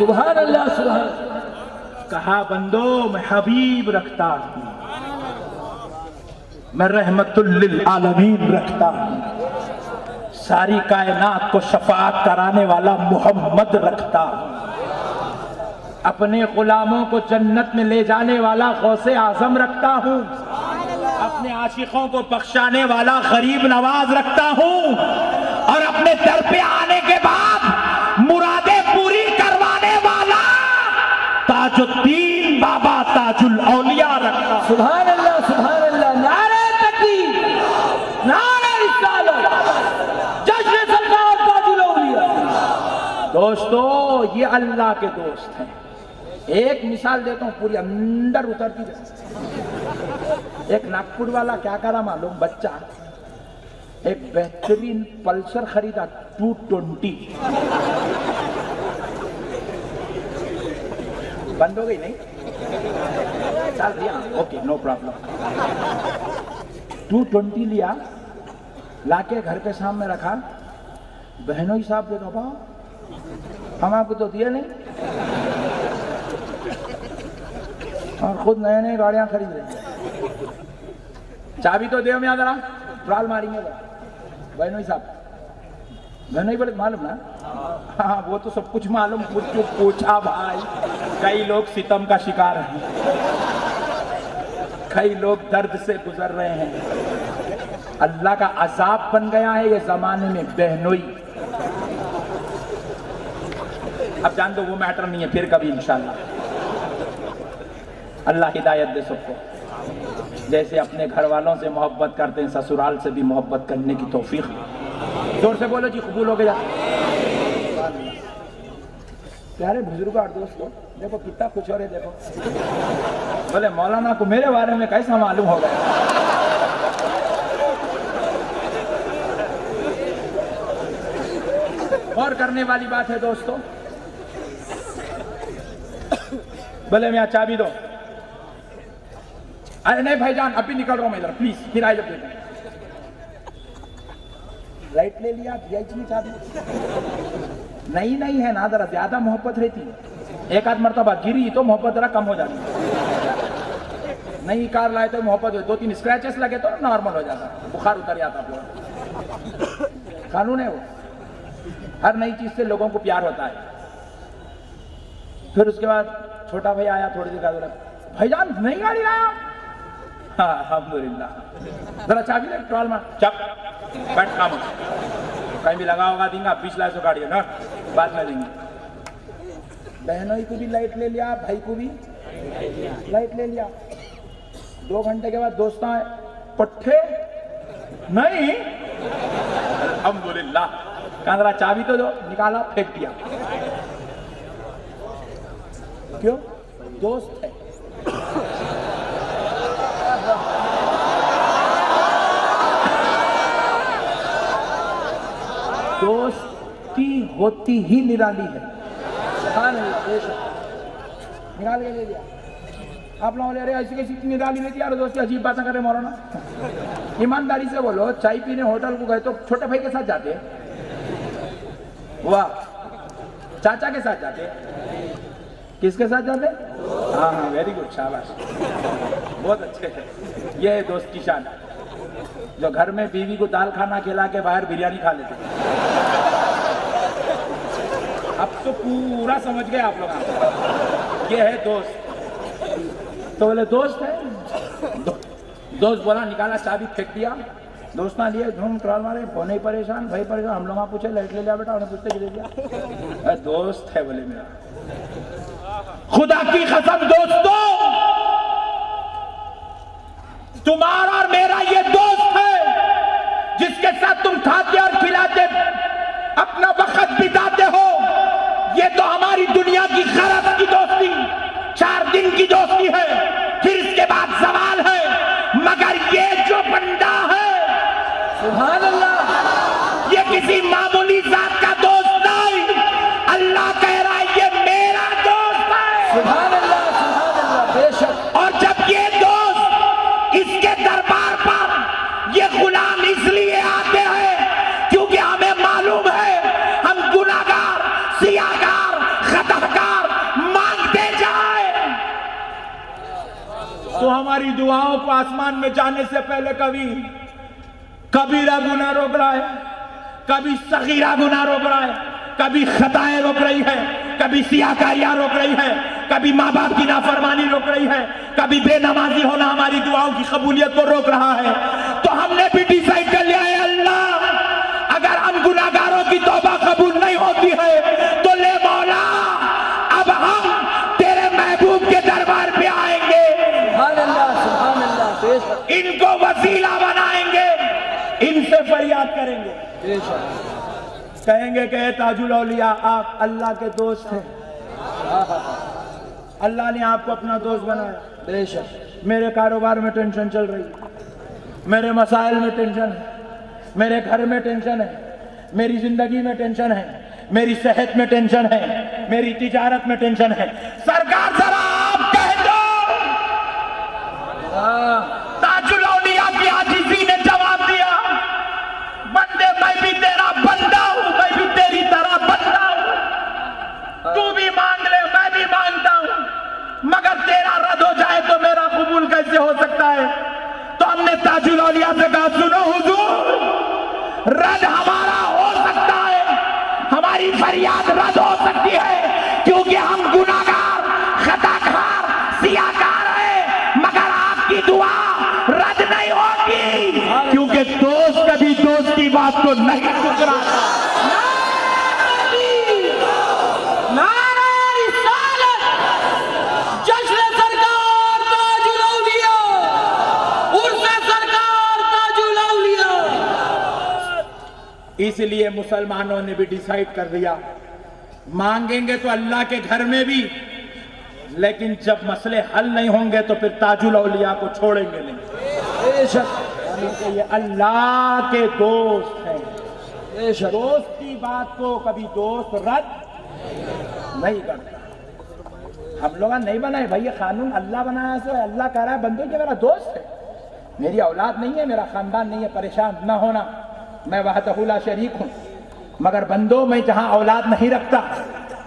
सुभान अल्लाह सुभान। कहा बंदो मैं हबीब रखता हूं, मैं रहमतुल लिल आलमीन रखता हूं, सारी कायनात को शफाअत कराने वाला मोहम्मद रखता हूं, अपने गुलामों को जन्नत में ले जाने वाला गौसे आजम रखता हूं, अपने आशिकों को बख्शाने वाला गरीब नवाज रखता हूं, और अपने दर पे आने के बाद मुरादें पूरी करवाने वाला ताजुद्दीन बाबा ताजुल औलिया रखता हूं। सुभान अल्लाह सुभान अल्लाह। नारे तकबीर, नारे रिसालत, जश्न सरकार ताजुल औलिया। दोस्तों ये अल्लाह के दोस्त हैं। एक मिसाल देता हूं, पूरी अंदर उतरती है। एक नागपुर वाला क्या करा मालूम, बच्चा एक बेहतरीन पल्सर खरीदा 220। बंद हो गई नहीं, चल दिया, ओके नो प्रॉब्लम। 220 लिया, लाके घर के सामने रखा। बहनों ही साहब दे दो, हम आपको तो दिया नहीं, और खुद नए नए गाड़ियां खरीद रहे हैं। चाबी तो दे मैं जरा, ट्राल मारेंगे बहनोई साहब। बहनोई बड़े मालूम ना, हाँ वो तो सब कुछ मालूम, कुछ जो पूछा भाई। कई लोग सितम का शिकार हैं, कई लोग दर्द से गुजर रहे हैं, अल्लाह का अजाब बन गया है ये जमाने में बहनोई। अब जान दो वो मैटर नहीं है, फिर कभी इंशाल्लाह। अल्लाह हिदायत दे सबको। जैसे अपने घर वालों से मोहब्बत करते हैं, ससुराल से भी मोहब्बत करने की तौफीक। जोर से बोलो जी, कबूल हो गया। प्यारे बुजुर्ग और दोस्तों, देखो कितना खुश हो रहे, देखो। बोले मौलाना को मेरे बारे में कैसा मालूम हो गया। और करने वाली बात है दोस्तों, बोले मैं चाबी दो। अरे नहीं भाईजान, अभी निकल रहा हूं मैं इधर, प्लीज फिर आइए देता। लाइट ले लिया, नहीं चाबी नहीं है ना, जरा ज्यादा मोहब्बत रहती है। एक आध मरतबा गिरी तो मोहब्बत जरा कम हो जाती है। नई कार लाए तो मोहब्बत हो, 2-3 स्क्रैचेस लगे तो नॉर्मल हो जाता, बुखार उतर जाता पूरा। कानून है वो, हर नई चीज से लोगों को प्यार होता है। फिर उसके बाद छोटा भाई आया, थोड़ी देर बाद, भाईजान नई गाड़ी लाया। हाँ अल्हम्दुलिल्लाह, जरा चाबी ले, ट्रॉल मार, चप बैठ काम, कहीं भी लगा होगा देंगे, 20 लाख से गाड़ी है ना, बाद में देंगे। बहनों को भी लाइट ले लिया, भाई को भी लाइट ले लिया। 2 घंटे के बाद दोस्त आए, पट्टे नहीं, अल्हम्दुलिल्लाह। कहा जरा चाबी तो दो, निकाला, फेंक दिया। क्यों? दोस्त है। दोस्ती होती ही निराली है। निकाल के ले लिया। आप लोगों ने, अरे ऐसी कैसी निराली नहीं थी यार, दोस्ती अजीब बातें कर रहे मौलाना। ईमानदारी से बोलो, चाय पीने होटल को गए तो छोटे भाई के साथ जाते हैं, वाह, चाचा के साथ जाते हैं, किसके साथ जाते? हाँ हाँ, वेरी गुड, शाबाश, बहुत अच्छे है। ये है दोस्त की शान, जो घर में बीवी को दाल खाना खिला के बाहर बिरयानी खा लेते। अब तो पूरा समझ गए आप लोग। ये है दोस्त। तो बोले दोस्त है, दोस्त बोला, निकाला, चाबी फेंक दिया। दोस्त ना लिए, धूम ट्रॉल मारे, फोन ही परेशान, भाई परेशान। हम लोग पूछे लाइट ले लिया बेटा, उन्हें पूछते कि ले लिया। दोस्त है बोले मेरा, खुदा की कसम दोस्तों, तुम्हारा और मेरा ये दोस्त है जिसके साथ तुम खाते और खिलाते, अपना वक्त बिताते हो। ये तो हमारी दुनिया की खरब की दोस्ती 4 दिन की दोस्ती है, फिर इसके बाद सवाल है। मगर ये जो बंदा है, सुभान अल्लाह, ये किसी मामूली जात का दोस्त नहीं, अल्लाह कह रहा है ये मेरा दोस्त है। सुभान अल्लाह, सुभान अल्लाह, बेशक। और जब ये दोस्त इसके दरबार पर ये गुलाम इसलिए आते हैं क्योंकि हमें मालूम है हम गुनाहगार, सियाहगार, खतफगार, हमारी दुआओं को आसमान में जाने से पहले कबीरा गुनाह रोक रहा है, कभी सगीरा गुनाह रोक रहा है, कभी खताएं रोक रही है, कभी सियाकारियां रोक रही है, कभी माँ बाप की नाफरमानी रोक रही है, कभी बेनमाजी होना हमारी दुआओं की कबूलियत को रोक रहा है। तो हमने भी डिसाइड कर लिया है, अल्लाह अगर हम गुनाहगारों की तौबा कबूल नहीं होती है तो ले मौला, अब हम तेरे महबूब के दरबार पे आएंगे, इनको वसीला बनाएंगे, इनसे फरियाद करेंगे, कहेंगे कि ताजुल औलिया आप अल्लाह के दोस्त हैं, अल्लाह ने आपको अपना दोस्त बनाया। बेशक मेरे कारोबार में टेंशन चल रही है, मेरे मसाइल में टेंशन है, मेरे घर में टेंशन है, मेरी जिंदगी में टेंशन है, मेरी सेहत में टेंशन है, मेरी तिजारत में टेंशन है। सरकार जरा आप कह दो। ताजुल औलिया की आजिज़ी ने जवाब दिया, बंदे मैं भी तेरा बंदा हूं, मैं भी तेरी तरह बंदा हूं, तू भी मांग ले मैं भी मांगता हूं, मगर तेरा रद्द हो जाए तो मेरा कबूल कैसे हो सकता है। तो हमने ताजुल औलिया से कहा, सुनो हुजूर, रद्द हमारा हो सकता है, हमारी फरियाद रद्द हो सकती है, क्योंकि हम गुनाहगार, खताकार, सियाकार हैं, मगर आपकी दुआ रद्द नहीं होगी, क्योंकि दोस्त कभी दोस्त की बात को नहीं ठुकराता। इसलिए मुसलमानों ने भी डिसाइड कर दिया, मांगेंगे तो अल्लाह के घर में भी, लेकिन जब मसले हल नहीं होंगे तो फिर ताजुल औलिया को छोड़ेंगे नहीं। ये अल्लाह के दोस्त हैं, दोस्त की बात को कभी दोस्त रद्द नहीं करता। हम लोग नहीं बनाए भाई, ये कानून अल्लाह बनाया, सो अल्लाह कह रहा है बंदो ये मेरा दोस्त है, मेरी औलाद नहीं है, मेरा खानदान नहीं है, परेशान न होना, मैं वहदहू ला शरीक हूं, मगर बंदो मैं जहां औलाद नहीं रखता,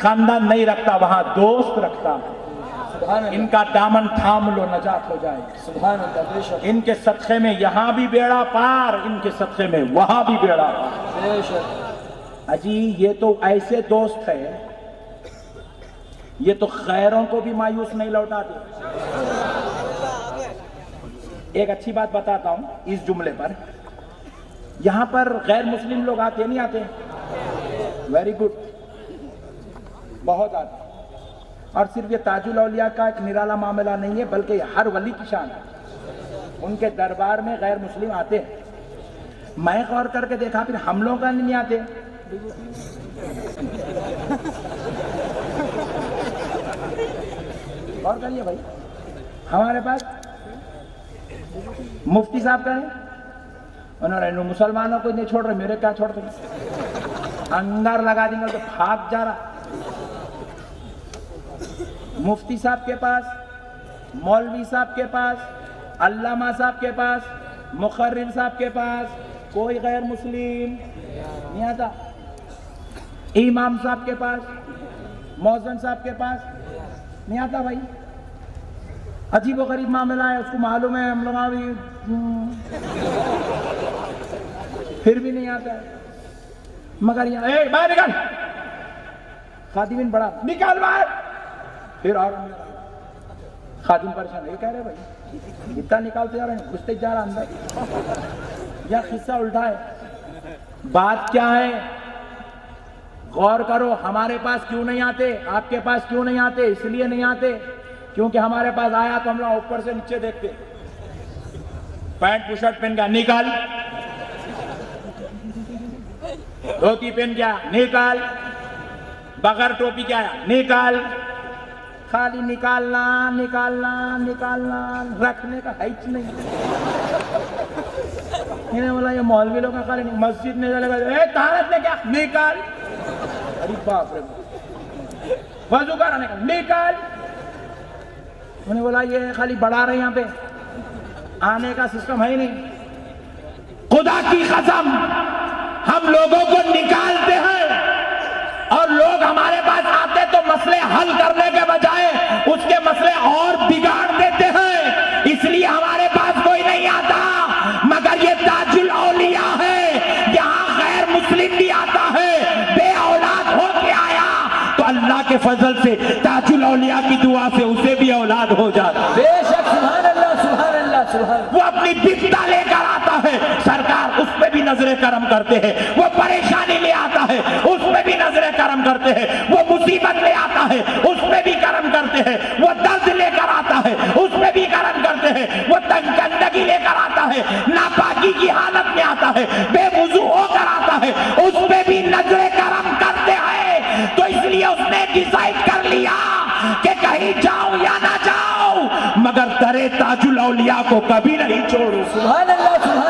खानदान नहीं रखता, वहां दोस्त रखता हूं, इनका दामन थाम लो, नजात हो जाए। सुभान अल्लाह। इनके सदक़े में यहां भी बेड़ा पार, इनके सदक़े में वहां भी बेड़ा पार। अजी ये तो ऐसे दोस्त है, ये तो खैरों को भी मायूस नहीं लौटाते। एक अच्छी बात बताता हूं इस जुमले पर, यहां पर गैर मुस्लिम लोग आते नहीं आते? वेरी गुड, बहुत आते। और सिर्फ ये ताजुल औलिया का एक निराला मामला नहीं है, बल्कि हर वली की शान है, उनके दरबार में गैर मुस्लिम आते हैं। मैं गौर करके देखा, फिर हम लोग का नहीं आते। गौर करिए भाई, हमारे पास मुफ्ती साहब का है, उन्होंने मुसलमानों को नहीं छोड़ रहे, मेरे क्या छोड़ रहे, अंगार लगा देंगे तो भाग जा रहा। मुफ्ती साहब के पास, मौलवी साहब के पास, अल्लामा साहब के पास, मुखर्रिर साहब के पास कोई गैर मुस्लिम नहीं आता। इमाम साहब के पास, मौज़न साहब के पास नहीं आता भाई। अजीब व गरीब मामला है, उसको मालूम है हम लोग भी, फिर भी नहीं आता है। मगर यहाँ बाहर निकाल, खादिम बड़ा निकाल बाहर, फिर और खादिम परेशान, ये कह रहे भाई इतना निकालते जा रहे हैं, घुसते जा रहा अंदर। यह किस्सा उल्टा है। बात क्या है, गौर करो, हमारे पास क्यों नहीं आते, आपके पास क्यों नहीं आते? इसलिए नहीं आते क्योंकि हमारे पास आया तो हम लोग ऊपर से नीचे देखते। पैंट टी शर्ट पहन गया, निकाल, धोती पहन गया, निकाल, बगैर टोपी क्या आया, निकाल, खाली निकालना निकालना निकालना, रखने का है ही नहीं। इन्हें बोला ये मौलवी लोग का खाली मस्जिद में चलेगा, तारत ने क्या, निकाल, अरे बाप रे, वजू कराने का, निकाल। उन्हें बोला ये खाली बढ़ा रहे, यहाँ पे आने का सिस्टम है ही नहीं। खुदा की कसम, हम लोगों को निकालते हैं और लोग हमारे पास आते तो मसले हल करने के बजाय उसके मसले और बिगाड़ देते हैं। इसलिए के फजल से, ताजुल औलिया की दुआ से उसे भी औलाद हो जाता। बेशक सुभान अल्लाह सुभान अल्लाह सुभान। वो अपनी बिपता लेकर आता है, सरकार उस पे भी नजरे करम करते हैं। वो परेशानी ले आता है, उस पे भी नजरे करम करते हैं। वो मुसीबत ले आता है, उस पे भी करम करते हैं। वो दर्द लेकर आता है, उस पे भी करम करते हैं। वो गंदगी लेकर आता है, नापाकी की हालत में आता है, बेवुजू होकर आता है, उस पे भी नजरे करम करते हैं। तो इसलिए उसने डिसाइड कर लिया कि कहीं जाओ या ना जाओ, मगर दरे ताजुल औलिया को कभी नहीं छोड़ो। सुभान अल्लाह सुभान